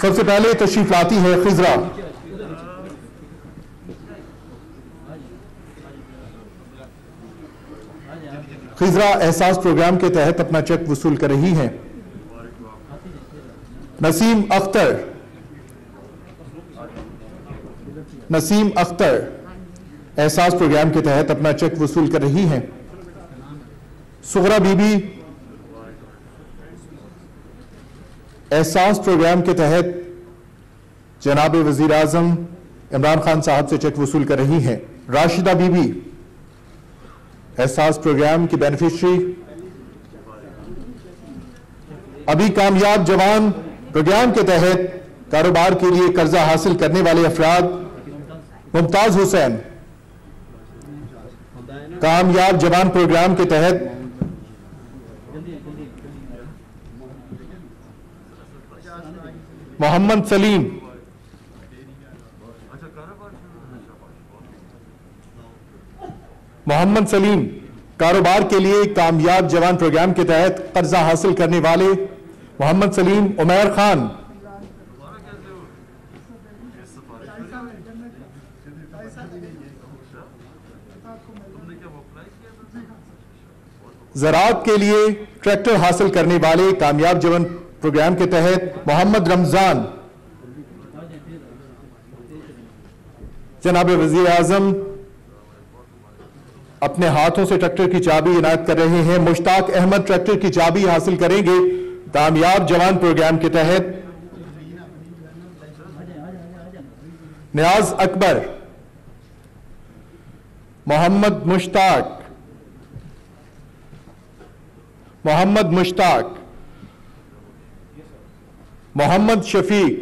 سب سے پہلے تشریف لاتی ہے خضرا۔ خضرا احساس پروگرام کے تحت اپنا چیک وصول کر رہی ہیں۔ نسیم اختر، نسیم اختر احساس پروگرام کے تحت اپنا چیک وصول کر رہی ہیں۔ سغرا بی بی احساس پروگرام کے تحت جناب وزیر اعظم عمران خان صاحب سے چیک وصول کر رہی ہیں۔ راشدہ بی بی احساس پروگرام کی بینیفیشری۔ ابھی کامیاب جوان پروگرام کے تحت کاروبار کے لیے قرضہ حاصل کرنے والے افراد: ممتاز حسین، کامیاب جوان پروگرام کے تحت محمد سلیم، محمد سلیم کاروبار کے لیے کامیاب جوان پروگرام کے تحت قرضہ حاصل کرنے والے محمد سلیم۔ عمیر خان، زراعت کے لیے ٹریکٹر حاصل کرنے والے کامیاب جوان پروگرام کے تحت محمد رمضان۔ جناب وزیر اعظم اپنے ہاتھوں سے ٹریکٹر کی چابی عنایت کر رہے ہیں۔ مشتاق احمد ٹریکٹر کی چابی حاصل کریں گے کامیاب جوان پروگرام کے تحت۔ نیاز اکبر، محمد مشتاق، محمد مشتاق، محمد شفیق،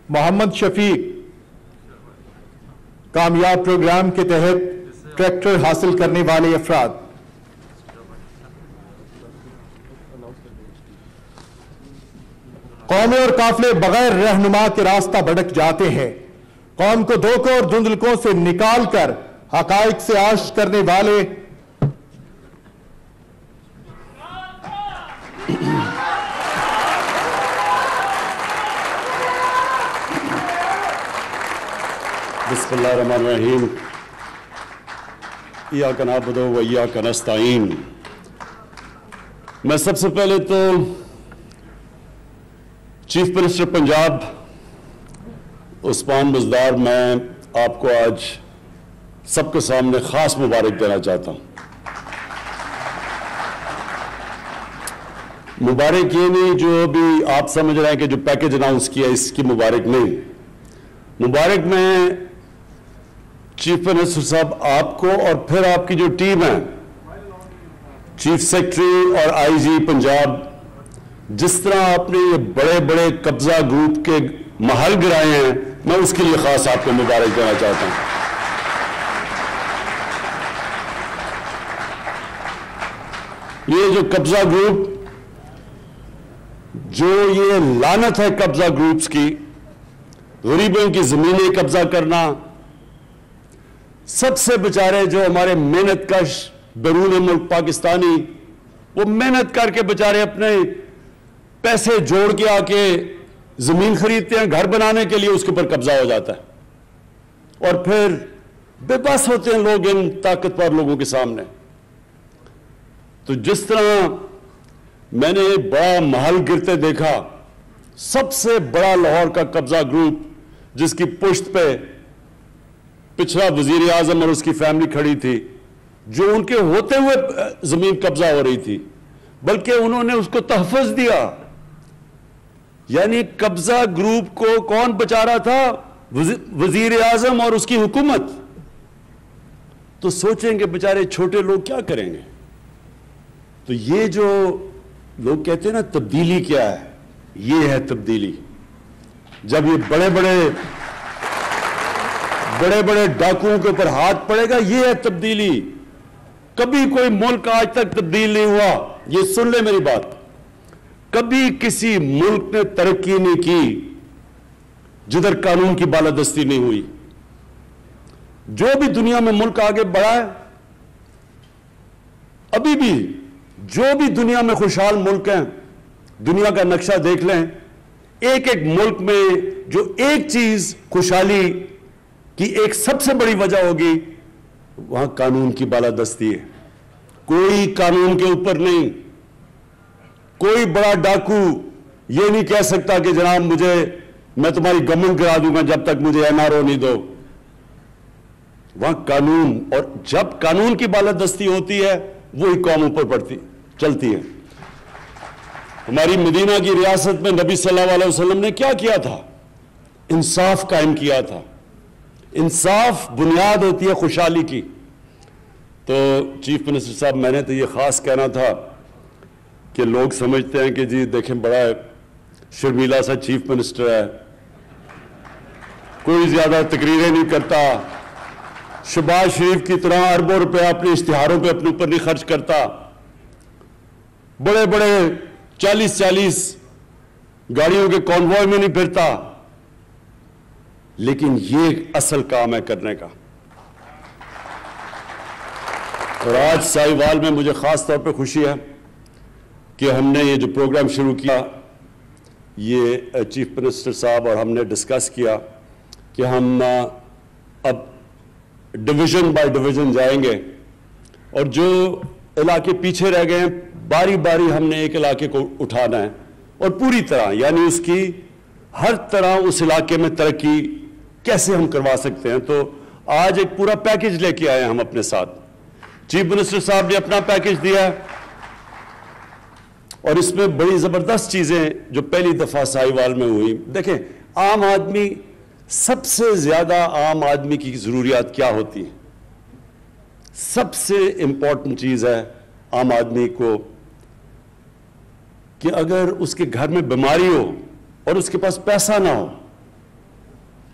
محمد شفیق کامیاب پروگرام کے تحت ٹریکٹر حاصل کرنے والے افراد۔ قومیں اور قافلے بغیر رہنما کے راستہ بھٹک جاتے ہیں۔ قوم کو دھوکوں اور دھندلکوں سے نکال کر حقائق سے آشنا کرنے والے بسم اللہ الرحمن الرحیم۔ ایاک نعبد و ایاک نستعین۔ میں سب سے پہلے تو چیف منسٹر پنجاب عثمان بزدار، میں آپ کو آج سب کے سامنے خاص مبارک دینا چاہتا ہوں۔ مبارک یہ نہیں جو ابھی آپ سمجھ رہے ہیں کہ جو پیکج اناؤنس کیا اس کی مبارک نہیں، مبارک میں چیف منسٹر صاحب آپ کو اور پھر آپ کی جو ٹیم ہے، چیف سیکرٹری اور آئی جی پنجاب، جس طرح آپ نے یہ بڑے بڑے قبضہ گروپ کے محل گرائے ہیں، میں اس کے لیے خاص آپ کو مبارک دینا چاہتا ہوں۔ یہ جو قبضہ گروپ، جو یہ لعنت ہے قبضہ گروپس کی، غریبوں کی زمینیں قبضہ کرنا، سب سے بچارے جو ہمارے محنت کش بیرون ملک پاکستانی، وہ محنت کر کے بچارے اپنے پیسے جوڑ کے آ کے زمین خریدتے ہیں گھر بنانے کے لیے، اس کے اوپر قبضہ ہو جاتا ہے اور پھر بے بس ہوتے ہیں لوگ ان طاقتور لوگوں کے سامنے۔ تو جس طرح میں نے بڑا محل گرتے دیکھا، سب سے بڑا لاہور کا قبضہ گروپ جس کی پشت پہ پچھلا وزیر اعظم اور اس کی فیملی کھڑی تھی، جو ان کے ہوتے ہوئے زمین قبضہ ہو رہی تھی، بلکہ انہوں نے اس کو تحفظ دیا۔ یعنی قبضہ گروپ کو کون بچا رہا تھا؟ وزیر اعظم اور اس کی حکومت۔ تو سوچیں گے بیچارے چھوٹے لوگ کیا کریں گے۔ تو یہ جو لوگ کہتے ہیں نا تبدیلی کیا ہے، یہ ہے تبدیلی۔ جب یہ بڑے بڑے ڈاکوؤں کے اوپر ہاتھ پڑے گا، یہ ہے تبدیلی۔ کبھی کوئی ملک آج تک تبدیل نہیں ہوا، یہ سن لیں میری بات۔ کبھی کسی ملک نے ترقی نہیں کی جدھر قانون کی بالادستی نہیں ہوئی۔ جو بھی دنیا میں ملک آگے بڑھا ہے، ابھی بھی جو بھی دنیا میں خوشحال ملک ہیں، دنیا کا نقشہ دیکھ لیں، ایک ایک ملک میں جو ایک چیز خوشحالی کی ایک سب سے بڑی وجہ ہوگی، وہاں قانون کی بالادستی ہے. کوئی قانون کے اوپر نہیں. کوئی بڑا ڈاکو یہ نہیں کہہ سکتا کہ جناب میں تمہاری گمن کرا دوں گا جب تک مجھے MRO نہیں دو. وہاں قانون، اور جب قانون کی بالادستی ہوتی ہے وہی قوم اوپر چلتی ہے. ہماری مدینہ کی ریاست میں نبی صلی اللہ علیہ وسلم نے کیا کیا تھا؟ انصاف قائم کیا تھا. انصاف بنیاد ہوتی ہے خوشحالی کی. تو چیف منسٹر صاحب، میں نے تو یہ خاص کہنا تھا کہ لوگ سمجھتے ہیں کہ جی دیکھیں بڑا شرمیلا سا چیف منسٹر ہے، کوئی زیادہ تقریریں نہیں کرتا، شہباز شریف کی طرح اربوں روپے اپنے اشتہاروں پہ اپنے اوپر نہیں خرچ کرتا، بڑے بڑے 40 گاڑیوں کے کانوائے میں نہیں پھرتا. لیکن یہ اصل کام ہے کرنے کا. اور آج ساہیوال میں مجھے خاص طور پہ خوشی ہے کہ ہم نے یہ جو پروگرام شروع کیا، یہ چیف منسٹر صاحب اور ہم نے ڈسکس کیا کہ ہم اب ڈویژن بائی ڈویژن جائیں گے، اور جو علاقے پیچھے رہ گئے ہیں باری باری ہم نے ایک علاقے کو اٹھانا ہے، اور پوری طرح یعنی اس کی ہر طرح اس علاقے میں ترقی کیسے ہم کروا سکتے ہیں. تو آج ایک پورا پیکج لے کے آئے ہیں ہم اپنے ساتھ. چیف منسٹر صاحب نے اپنا پیکج دیا ہے، اور اس میں بڑی زبردست چیزیں جو پہلی دفعہ ساہیوال میں ہوئی. دیکھیں، عام آدمی، سب سے زیادہ عام آدمی کی ضروریات کیا ہوتی ہیں؟ سب سے امپورٹنٹ چیز ہے عام آدمی کو کہ اگر اس کے گھر میں بیماری ہو اور اس کے پاس پیسہ نہ ہو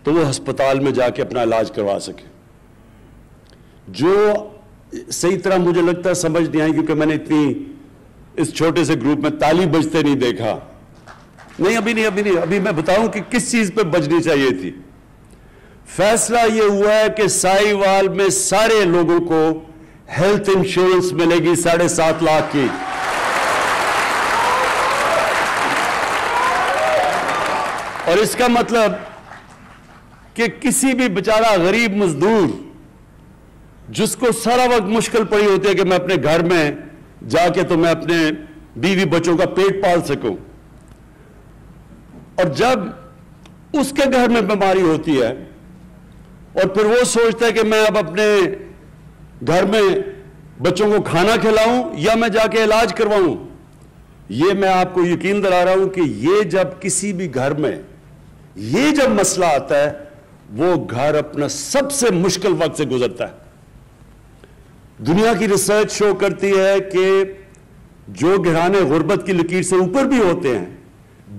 تو وہ ہسپتال میں جا کے اپنا علاج کروا سکے. جو صحیح طرح مجھے لگتا ہے سمجھ نہیں آئی، کیونکہ میں نے اتنی اس چھوٹے سے گروپ میں تالی بجتے نہیں دیکھا. ابھی میں بتاؤں کہ کس چیز پہ بجنی چاہیے تھی. فیصلہ یہ ہوا ہے کہ ساہیوال میں سارے لوگوں کو ہیلتھ انشورنس ملے گی 7.5 لاکھ کی. اور اس کا مطلب کہ کسی بھی بیچارہ غریب مزدور جس کو سارا وقت مشکل پڑی ہوتی ہے کہ میں اپنے گھر میں جا کے تو میں اپنے بیوی بچوں کا پیٹ پال سکوں، اور جب اس کے گھر میں بیماری ہوتی ہے اور پھر وہ سوچتا ہے کہ میں اب اپنے گھر میں بچوں کو کھانا کھلاؤں یا میں جا کے علاج کرواؤں، یہ میں آپ کو یقین دلا رہا ہوں کہ یہ جب کسی بھی گھر میں یہ جب مسئلہ آتا ہے وہ گھر اپنا سب سے مشکل وقت سے گزرتا ہے. دنیا کی ریسرچ شو کرتی ہے کہ جو گھرانے غربت کی لکیر سے اوپر بھی ہوتے ہیں،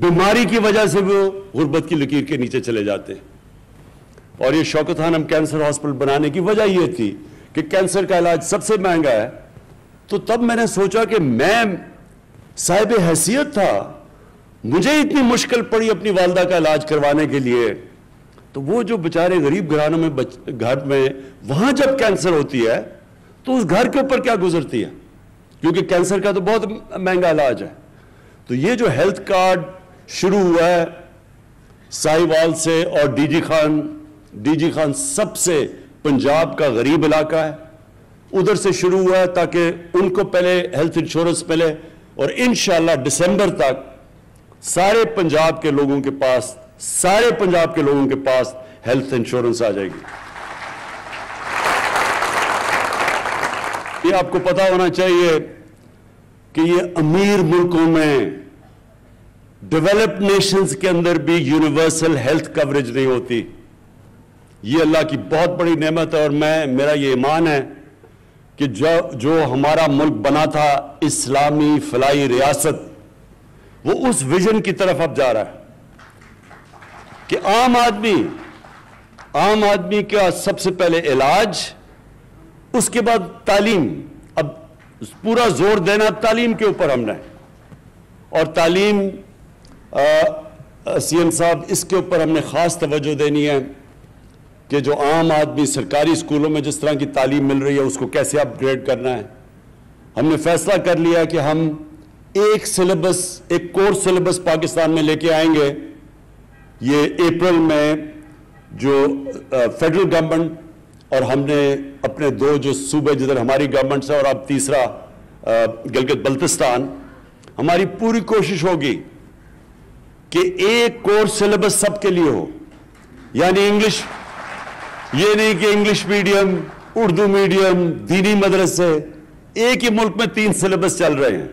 بیماری کی وجہ سے وہ غربت کی لکیر کے نیچے چلے جاتے ہیں. اور یہ شوکت خانم کینسر ہاسپٹل بنانے کی وجہ یہ تھی کہ کینسر کا علاج سب سے مہنگا ہے. تو تب میں نے سوچا کہ میں صاحب حیثیت تھا، مجھے اتنی مشکل پڑی اپنی والدہ کا علاج کروانے کے لیے، تو وہ جو بیچارے غریب گھرانوں میں گھر میں وہاں جب کینسر ہوتی ہے تو اس گھر کے اوپر کیا گزرتی ہے، کیونکہ کینسر کا تو بہت مہنگا علاج ہے. تو یہ جو ہیلتھ کارڈ شروع ہوا ہے ساہیوال سے، اور ڈی جی خان سب سے پنجاب کا غریب علاقہ ہے، ادھر سے شروع ہوا ہے تاکہ ان کو پہلے ہیلتھ انشورنس ملے، اور انشاءاللہ دسمبر تک سارے پنجاب کے لوگوں کے پاس ہیلتھ انشورنس آ جائے گی. یہ آپ کو پتا ہونا چاہیے کہ یہ امیر ملکوں میں، ڈیولپڈ نیشنز کے اندر بھی یونیورسل ہیلتھ کوریج نہیں ہوتی. یہ اللہ کی بہت بڑی نعمت ہے، اور میرا یہ ایمان ہے کہ جو ہمارا ملک بنا تھا اسلامی فلاحی ریاست، وہ اس ویژن کی طرف اب جا رہا ہے کہ عام آدمی کا سب سے پہلے علاج، اس کے بعد تعلیم. اب پورا زور دینا تعلیم کے اوپر ہم نے، اور تعلیم سی ایم صاحب اس کے اوپر ہم نے خاص توجہ دینی ہے کہ جو عام آدمی سرکاری اسکولوں میں جس طرح کی تعلیم مل رہی ہے اس کو کیسے اپ گریڈ کرنا ہے. ہم نے فیصلہ کر لیا کہ ہم ایک سلیبس، ایک کورس سلیبس پاکستان میں لے کے آئیں گے. یہ اپریل میں جو فیڈرل گورنمنٹ اور ہم نے اپنے 2 جو صوبے جدھر ہماری گورنمنٹ ہے اور اب تیسرا گلگت بلتستان، ہماری پوری کوشش ہوگی کہ ایک کورس سلیبس سب کے لیے ہو. یعنی انگلش، یہ نہیں کہ انگلش میڈیم، اردو میڈیم، دینی مدرسے. ایک ہی ملک میں 3 سلیبس چل رہے ہیں،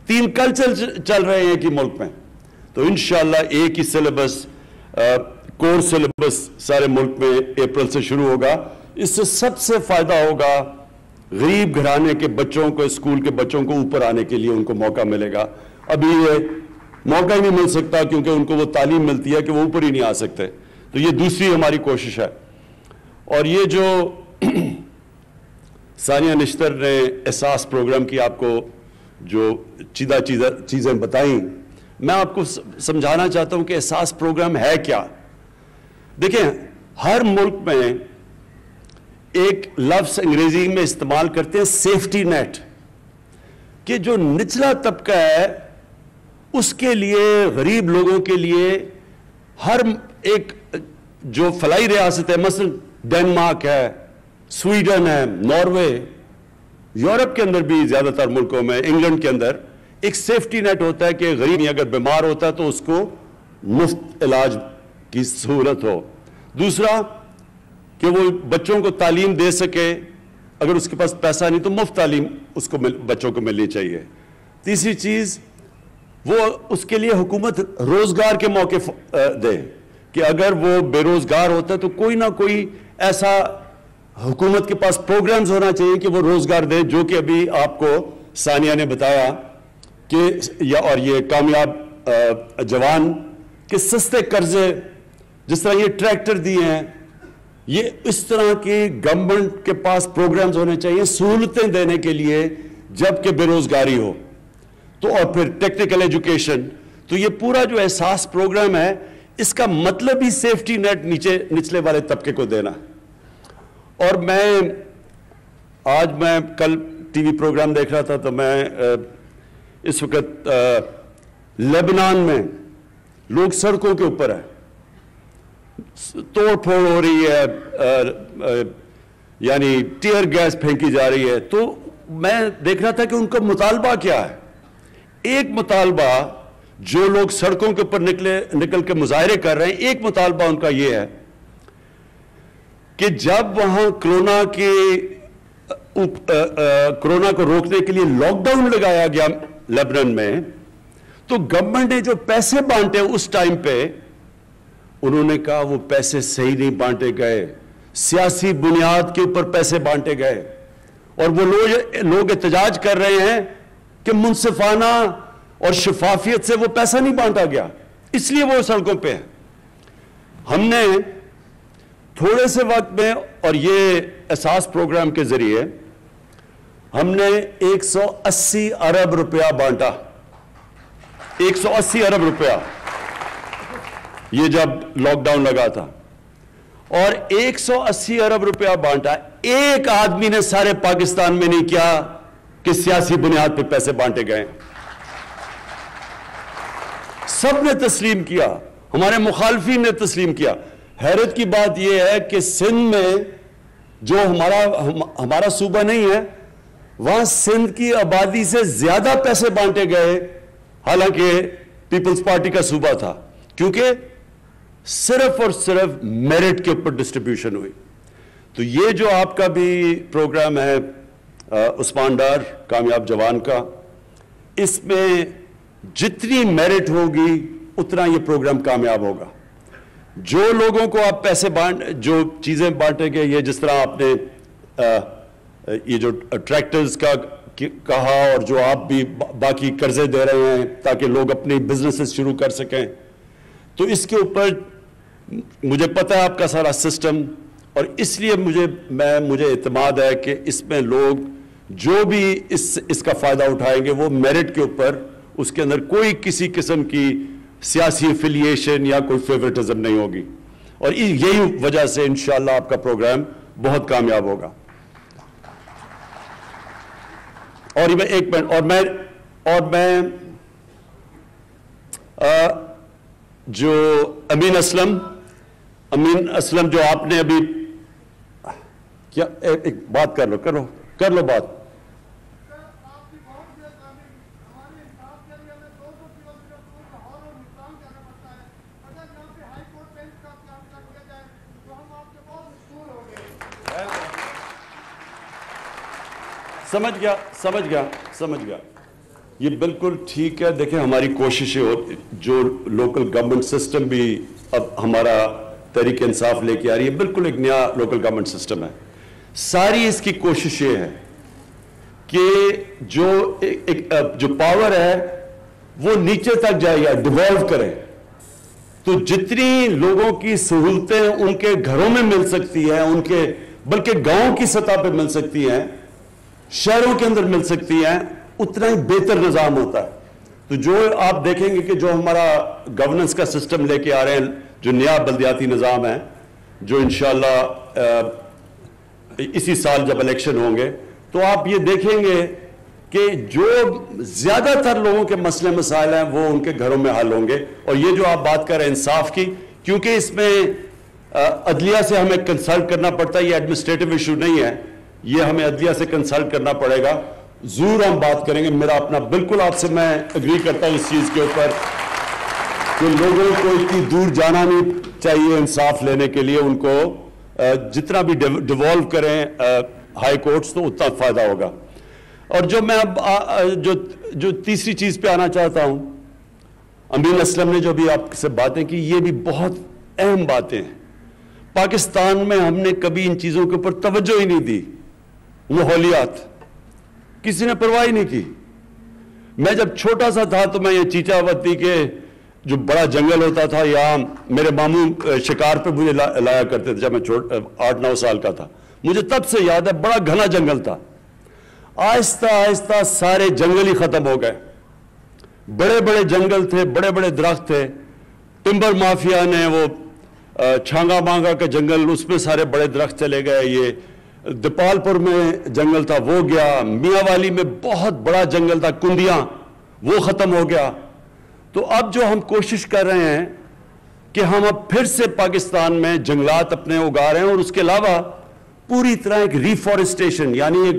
3 کلچر چل رہے ہیں ایک ہی ملک میں. تو انشاءاللہ ایک ہی سلیبس، کورس سلیبس سارے ملک میں اپریل سے شروع ہوگا. اس سے سب سے فائدہ ہوگا غریب گھرانے کے بچوں کو، اسکول کے بچوں کو اوپر آنے کے لیے ان کو موقع ملے گا. ابھی یہ موقع ہی نہیں مل سکتا کیونکہ ان کو وہ تعلیم ملتی ہے کہ وہ اوپر ہی نہیں آ سکتے. تو یہ دوسری ہماری کوشش ہے. اور یہ جو ثانیہ نشتر نے احساس پروگرام کی آپ کو جو چیزیں بتائیں، میں آپ کو سمجھانا چاہتا ہوں کہ احساس پروگرام ہے کیا. دیکھیں، ہر ملک میں ایک لفظ انگریزی میں استعمال کرتے ہیں سیفٹی نیٹ، کہ جو نچلا طبقہ ہے اس کے لیے، غریب لوگوں کے لیے ہر ایک جو فلاحی ریاست ہے، مثلا ڈنمارک ہے، سویڈن ہے، ناروے، یورپ کے اندر بھی زیادہ تر ملکوں میں، انگلینڈ کے اندر ایک سیفٹی نیٹ ہوتا ہے کہ غریب اگر بیمار ہوتا ہے تو اس کو مفت علاج کی سہولت ہو. دوسرا کہ وہ بچوں کو تعلیم دے سکے، اگر اس کے پاس پیسہ نہیں تو مفت تعلیم اس کو بچوں کو ملنی چاہیے. تیسری چیز، وہ اس کے لیے حکومت روزگار کے موقع دے کہ اگر وہ بے روزگار ہوتا ہے تو کوئی نہ کوئی ایسا حکومت کے پاس پروگرامز ہونا چاہیے کہ وہ روزگار دے، جو کہ ابھی آپ کو ثانیہ نے بتایا کہ اور یہ کامیاب جوان کے سستے قرضے، جس طرح یہ ٹریکٹر دیے ہیں، یہ اس طرح کی گورنمنٹ کے پاس پروگرامز ہونے چاہیے سہولتیں دینے کے لیے جب کہ بے روزگاری ہو. تو اور پھر ٹیکنیکل ایجوکیشن. تو یہ پورا جو احساس پروگرام ہے، اس کا مطلب ہی سیفٹی نیٹ نچلے والے طبقے کو دینا. اور میں کل ٹی وی پروگرام دیکھ رہا تھا تو میں اس وقت لبنان میں لوگ سڑکوں کے اوپر ہیں، توڑ پھوڑ ہو رہی ہے، یعنی ٹیئر گیس پھینکی جا رہی ہے. تو میں دیکھ رہا تھا کہ ان کا مطالبہ کیا ہے. ایک مطالبہ جو لوگ سڑکوں کے اوپر نکل کے مظاہرے کر رہے ہیں، ایک مطالبہ ان کا یہ ہے کہ جب وہاں کرونا کو روکنے کے لیے لاک ڈاؤن لگایا گیا لبنان میں، تو گورنمنٹ نے جو پیسے بانٹے اس ٹائم پہ، انہوں نے کہا وہ پیسے صحیح نہیں بانٹے گئے، سیاسی بنیاد کے اوپر پیسے بانٹے گئے. اور وہ لوگ احتجاج کر رہے ہیں کہ منصفانہ اور شفافیت سے وہ پیسہ نہیں بانٹا گیا، اس لیے وہ سڑکوں پہ ہیں. ہم نے تھوڑے سے وقت میں، اور یہ احساس پروگرام کے ذریعے ہم نے 180 ارب روپیہ بانٹا. 180 ارب روپیہ یہ جب لاک ڈاؤن لگا تھا، اور 180 ارب روپیہ بانٹا. ایک آدمی نے سارے پاکستان میں نہیں کیا کہ سیاسی بنیاد پہ پیسے بانٹے گئے. سب نے تسلیم کیا، ہمارے مخالفین نے تسلیم کیا. حیرت کی بات یہ ہے کہ سندھ میں جو ہمارا صوبہ نہیں ہے، وہاں سندھ کی آبادی سے زیادہ پیسے بانٹے گئے، حالانکہ پیپلز پارٹی کا صوبہ تھا، کیونکہ صرف اور صرف میرٹ کے اوپر ڈسٹریبیوشن ہوئی. تو یہ جو آپ کا بھی پروگرام ہے عثمان ڈار کامیاب جوان کا، اس میں جتنی میرٹ ہوگی اتنا یہ پروگرام کامیاب ہوگا. جو لوگوں کو آپ پیسے جو چیزیں بانٹیں گے، یہ جس طرح آپ نے یہ جو ٹریکٹرز کا کہا، اور جو آپ بھی باقی قرضے دے رہے ہیں تاکہ لوگ اپنی بزنسز شروع کر سکیں، تو اس کے اوپر مجھے پتہ ہے آپ کا سارا سسٹم، اور اس لیے مجھے اعتماد ہے کہ اس میں لوگ جو بھی اس کا فائدہ اٹھائیں گے وہ میرٹ کے اوپر، اس کے اندر کوئی کسی قسم کی سیاسی افیلیشن یا کوئی فیورٹزم نہیں ہوگی. اور یہی وجہ سے انشاءاللہ آپ کا پروگرام بہت کامیاب ہوگا. اور ایک منٹ، اور میں اور میں جو امین اسلم جو آپ نے ابھی کیا ایک بات کر لو بات. سمجھ گیا یہ بالکل ٹھیک ہے. دیکھیں ہماری کوششیں جو لوکل گورنمنٹ سسٹم بھی اب ہمارا تحریک انصاف لے کے آ رہی ہے, بالکل ایک نیا لوکل گورنمنٹ سسٹم ہے. ساری اس کی کوششیں ہیں کہ جو پاور ہے وہ نیچے تک جائے گا, ڈیوالو کرے. تو جتنی لوگوں کی سہولتیں ان کے گھروں میں مل سکتی ہیں, ان کے بلکہ گاؤں کی سطح پہ مل سکتی ہیں, شہروں کے اندر مل سکتی ہیں, اتنا ہی بہتر نظام ہوتا ہے. تو جو آپ دیکھیں گے کہ جو ہمارا گورننس کا سسٹم لے کے آ رہے ہیں, جو نیا بلدیاتی نظام ہے, جو انشاءاللہ اسی سال جب الیکشن ہوں گے, تو آپ یہ دیکھیں گے کہ جو زیادہ تر لوگوں کے مسئلے مسائل ہیں وہ ان کے گھروں میں حل ہوں گے. اور یہ جو آپ بات کر رہے ہیں انصاف کی, کیونکہ اس میں عدلیہ سے ہمیں کنسلٹ کرنا پڑتا ہے, یہ ایڈمنسٹریٹو ایشو نہیں ہے, یہ ہمیں عدلیہ سے کنسلٹ کرنا پڑے گا. ضرور ہم بات کریں گے. میرا اپنا بالکل آپ سے میں اگری کرتا ہوں اس چیز کے اوپر کہ لوگوں کو اتنی دور جانا نہیں چاہیے انصاف لینے کے لیے. ان کو جتنا بھی ڈیوالو کریں ہائی کورٹس تو اتنا فائدہ ہوگا. اور جو میں اب جو تیسری چیز پہ آنا چاہتا ہوں, امین اسلم نے جو بھی آپ سے باتیں کی, یہ بھی بہت اہم باتیں ہیں. پاکستان میں ہم نے کبھی ان چیزوں کے اوپر توجہ ہی نہیں دی. ماحولیات کسی نے پرواہ ہی نہیں کی. میں جب چھوٹا سا تھا تو میں یہ چیچا وتی کے جو بڑا جنگل ہوتا تھا, یہاں میرے ماموں شکار پہ مجھے لایا کرتے تھے جب میں 8-9 سال کا تھا. مجھے تب سے یاد ہے بڑا گھنا جنگل تھا. آہستہ آہستہ سارے جنگل ہی ختم ہو گئے. بڑے بڑے جنگل تھے, بڑے بڑے درخت تھے. ٹمبر مافیا نے وہ چھانگا مانگا کے جنگل, اس میں سارے بڑے درخت چلے گئے. یہ دپال پور میں جنگل تھا وہ گیا. میاں والی میں بہت بڑا جنگل تھا کندیاں, وہ ختم ہو گیا. تو اب جو ہم کوشش کر رہے ہیں کہ ہم اب پھر سے پاکستان میں جنگلات اپنے اگا رہے ہیں, اور اس کے علاوہ پوری طرح ایک ریفورسٹیشن, یعنی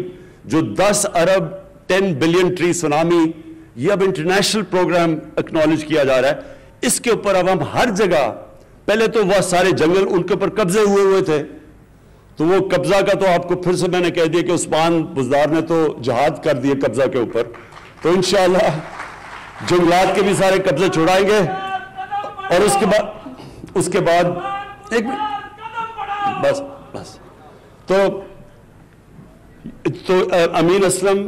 جو 10 ارب 10 بلین ٹری سونامی, یہ اب انٹرنیشنل پروگرام اکنالج کیا جا رہا ہے. اس کے اوپر اب ہم ہر جگہ, پہلے تو وہ سارے جنگل ان کے اوپر قبضے ہوئے تھے, تو وہ قبضہ کا تو آپ کو پھر سے میں نے کہہ دیا کہ عثمان بزدار نے تو جہاد کر دیے قبضہ کے اوپر. تو انشاءاللہ جنگلات کے بھی سارے قبضے چھوڑائیں گے. اور اس کے بعد ایک بس تو امین اسلم,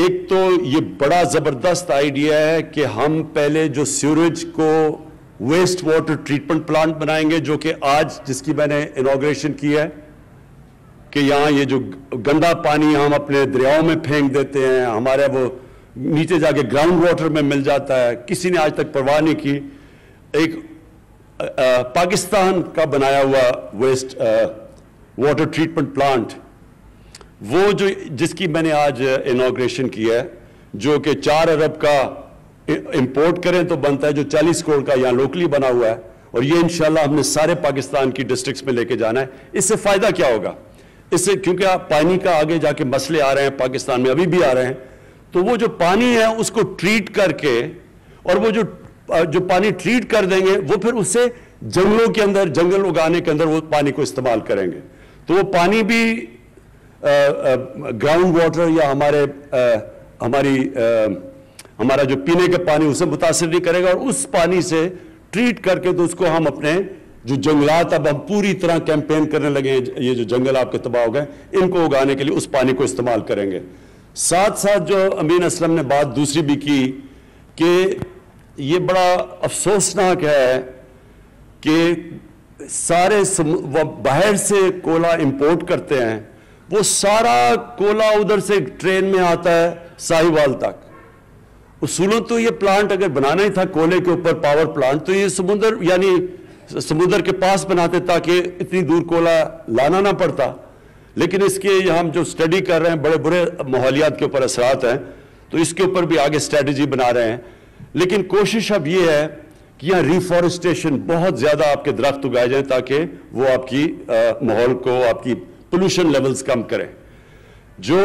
ایک تو یہ بڑا زبردست آئیڈیا ہے کہ ہم پہلے جو سیوریج کو ویسٹ واٹر ٹریٹمنٹ پلانٹ بنائیں گے, جو کہ آج جس کی میں نے انوگریشن کی ہے, کہ یہاں یہ جو گندا پانی ہم اپنے دریاؤں میں پھینک دیتے ہیں, ہمارے وہ نیچے جا کے گراؤنڈ واٹر میں مل جاتا ہے, کسی نے آج تک پرواہ نہیں کی. ایک پاکستان کا بنایا ہوا ویسٹ واٹر ٹریٹمنٹ پلانٹ, وہ جو جس کی میں نے آج انوگریشن کی ہے, جو کہ 4 ارب کا امپورٹ کریں تو بنتا ہے, جو 40 کروڑ کا یہاں لوکلی بنا ہوا ہے. اور یہ انشاءاللہ ہم نے سارے پاکستان کی ڈسٹرکٹس میں لے کے جانا ہے. اس سے فائدہ کیا ہوگا؟ اس سے کیونکہ پانی کا آگے جا کے مسئلے آ رہے ہیں پاکستان میں, ابھی بھی آ رہے ہیں, تو وہ جو پانی ہے اس کو ٹریٹ کر کے, اور وہ جو پانی ٹریٹ کر دیں گے وہ پھر اس سے جنگلوں کے اندر, جنگل اگانے کے اندر وہ پانی کو استعمال کریں گے. تو وہ پانی بھی گراؤنڈ واٹر یا ہمارا جو پینے کا پانی اسے متاثر نہیں کرے گا, اور اس پانی سے ٹریٹ کر کے تو اس کو ہم اپنے جو جنگلات, اب ہم پوری طرح کیمپین کرنے لگے ہیں, یہ جو جنگل آپ کے تباہ ہو گئے ان کو اگانے کے لیے اس پانی کو استعمال کریں گے. ساتھ ساتھ جو امین اسلم نے بات دوسری بھی کی کہ یہ بڑا افسوسناک ہے کہ سارے باہر سے کولا امپورٹ کرتے ہیں, وہ سارا کولا ادھر سے ٹرین میں آتا ہے ساہیوال تک. اصولوں تو یہ پلانٹ اگر بنانا ہی تھا کولے کے اوپر پاور پلانٹ, تو یہ سمندر کے پاس بناتے تاکہ اتنی دور کولا لانا نہ پڑتا. لیکن اس کے ہم جو سٹڈی کر رہے ہیں, بڑے برے ماحولیات کے اوپر اثرات ہیں, تو اس کے اوپر بھی آگے اسٹریٹجی بنا رہے ہیں. لیکن کوشش اب یہ ہے کہ یہاں ریفارسٹیشن بہت زیادہ آپ کے درخت اگائے جائیں تاکہ وہ آپ کی ماحول کو, آپ کی پولوشن لیولز کم کریں. جو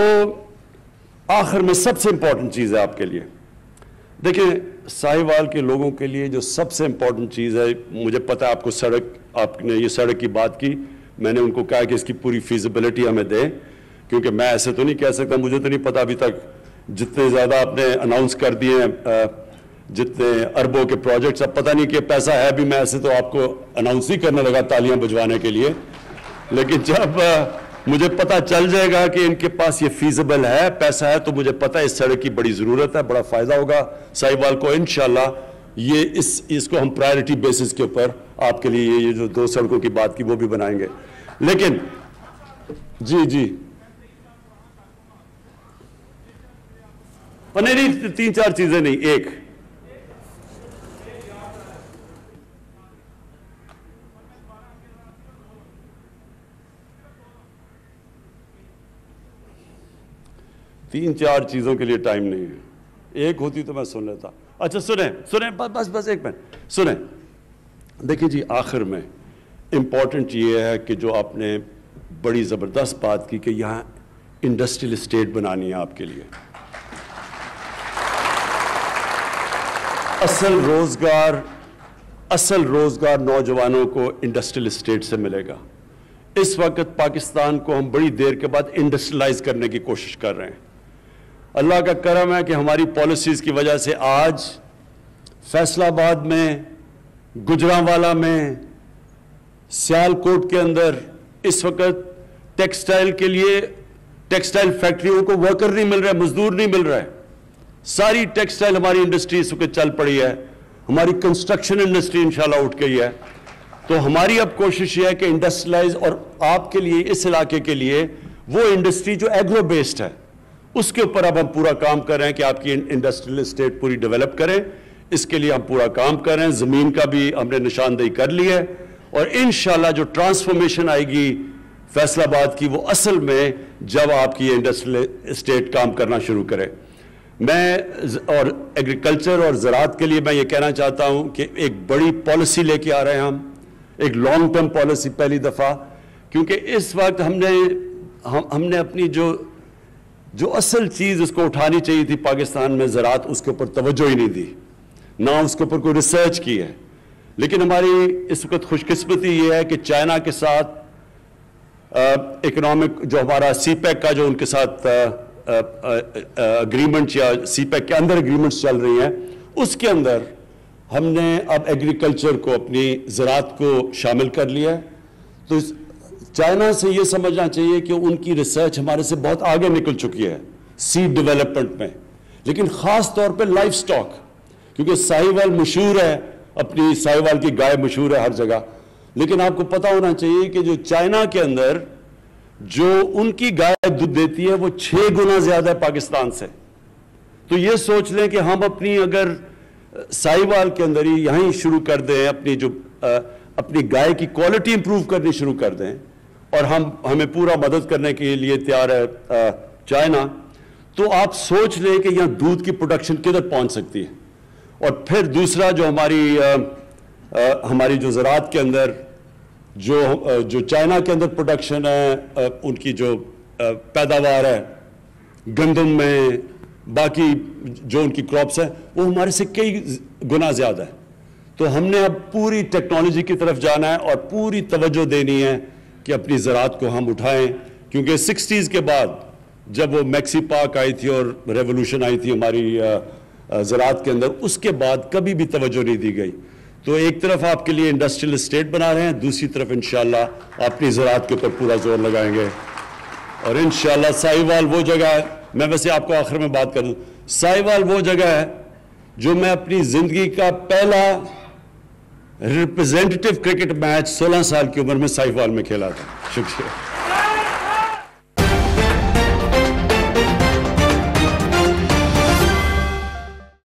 آخر میں سب سے امپورٹنٹ چیز ہے آپ کے لیے, دیکھیں ساہیوال کے لوگوں کے لیے جو سب سے امپورٹنٹ چیز ہے, مجھے پتہ ہے آپ کو آپ نے یہ سڑک کی بات کی, میں نے ان کو کہا کہ اس کی پوری فیزیبلٹی ہمیں دیں, کیونکہ میں ایسے تو نہیں کہہ سکتا, مجھے تو نہیں پتا ابھی تک جتنے زیادہ آپ نے اناؤنس کر دیے ہیں, جتنے اربوں کے پروجیکٹس, اب پتہ نہیں کہ پیسہ ہے بھی, میں ایسے تو آپ کو اناؤنس ہی کرنے لگا تالیاں بجوانے کے لیے. لیکن جب مجھے پتہ چل جائے گا کہ ان کے پاس یہ فیزیبل ہے, پیسہ ہے, تو مجھے پتہ ہے اس سڑک کی بڑی ضرورت ہے, بڑا فائدہ ہوگا ساہیوال کو. انشاءاللہ یہ اس کو ہم پرائرٹی بیسس کے اوپر آپ کے لیے یہ جو 2 سڑکوں کی بات کی وہ بھی بنائیں گے. لیکن جی نہیں 3-4 چیزیں نہیں, ایک تین چار چیزوں کے لیے ٹائم نہیں ہے, ایک ہوتی تو میں سن لیتا. اچھا سنیں بس ایک منٹ سنیں. دیکھیں جی, آخر میں امپورٹنٹ یہ ہے کہ جو آپ نے بڑی زبردست بات کی کہ یہاں انڈسٹریل اسٹیٹ بنانی ہے آپ کے لیے. اصل روزگار نوجوانوں کو انڈسٹریل اسٹیٹ سے ملے گا. اس وقت پاکستان کو ہم بڑی دیر کے بعد انڈسٹریلائز کرنے کی کوشش کر رہے ہیں. اللہ کا کرم ہے کہ ہماری پالیسیز کی وجہ سے آج فیصل آباد میں, گجرانوالا میں, سیالکوٹ کے اندر اس وقت ٹیکسٹائل کے لیے ٹیکسٹائل فیکٹریوں کو ورکر نہیں مل رہا ہے, مزدور نہیں مل رہا ہے. ساری ٹیکسٹائل ہماری انڈسٹری اس وقت چل پڑی ہے, ہماری کنسٹرکشن انڈسٹری انشاءاللہ اٹھ گئی ہے. تو ہماری اب کوشش یہ ہے کہ انڈسٹریلائز, اور آپ کے لیے اس علاقے کے لیے وہ انڈسٹری جو ایگرو بیسڈ ہے اس کے اوپر اب ہم پورا کام کر رہے ہیں کہ آپ کی انڈسٹریل اسٹیٹ پوری ڈیولپ کریں. اس کے لیے ہم پورا کام کر رہے ہیں. زمین کا بھی ہم نے نشاندہی کر لی ہے, اور انشاءاللہ جو ٹرانسفارمیشن آئے گی فیصل آباد کی, وہ اصل میں جب آپ کی انڈسٹریل اسٹیٹ کام کرنا شروع کرے. میں اور ایگریکلچر اور زراعت کے لیے میں یہ کہنا چاہتا ہوں کہ ایک بڑی پالیسی لے کے آ رہے ہیں ہم, ایک لانگ ٹرم پالیسی پہلی دفعہ, کیونکہ اس وقت ہم نے اپنی جو اصل چیز اس کو اٹھانی چاہیے تھی پاکستان میں, زراعت, اس کے اوپر توجہ ہی نہیں دی, نہ اس کے اوپر کوئی ریسرچ کی ہے. لیکن ہماری اس وقت خوش قسمتی یہ ہے کہ چائنا کے ساتھ اکنامک جو ہمارا سی پیک کا جو ان کے ساتھ اگریمنٹ یا سی پیک کے اندر اگریمنٹس چل رہی ہیں, اس کے اندر ہم نے اب ایگریکلچر کو, اپنی زراعت کو شامل کر لیا ہے. تو چائنا سے یہ سمجھنا چاہیے کہ ان کی ریسرچ ہمارے سے بہت آگے نکل چکی ہے سیڈ ڈیولپمنٹ میں, لیکن خاص طور پہ لائف سٹاک, کیونکہ ساہیوال مشہور ہے, اپنی ساہیوال کی گائے مشہور ہے ہر جگہ. لیکن آپ کو پتہ ہونا چاہیے کہ جو چائنا کے اندر جو ان کی گائے دودھ دیتی ہے وہ 6 گنا زیادہ ہے پاکستان سے. تو یہ سوچ لیں کہ ہم اپنی اگر ساہیوال کے اندر ہی یہیں شروع کر دیں, اپنی گائے کی کوالٹی امپروو کرنی شروع کر دیں, اور ہمیں پورا مدد کرنے کے لیے تیار ہے چائنا, تو آپ سوچ لیں کہ یہاں دودھ کی پروڈکشن کدھر پہنچ سکتی ہے. اور پھر دوسرا جو ہماری جو زراعت کے اندر جو چائنا کے اندر پروڈکشن ہے, ان کی جو پیداوار ہے گندم میں, باقی جو ان کی کراپس ہیں, وہ ہمارے سے کئی گنا زیادہ ہے. تو ہم نے اب پوری ٹیکنالوجی کی طرف جانا ہے اور پوری توجہ دینی ہے کہ اپنی زراعت کو ہم اٹھائیں, کیونکہ 60s کے بعد جب وہ میکسی پاک آئی تھی اور ریولوشن آئی تھی ہماری زراعت کے اندر, اس کے بعد کبھی بھی توجہ نہیں دی گئی. تو ایک طرف آپ کے لیے انڈسٹریل اسٹیٹ بنا رہے ہیں, دوسری طرف انشاءاللہ اپنی زراعت کے اوپر پورا زور لگائیں گے. اور انشاءاللہ ساہیوال وہ جگہ ہے, میں ویسے آپ کو آخر میں بات کروں, ساہیوال وہ جگہ ہے جو میں اپنی زندگی کا پہلا ریپرزینٹیٹیو کرکٹ میچ 16 سال کی عمر میں ساہیوال میں کھیلا تھا. شکریہ.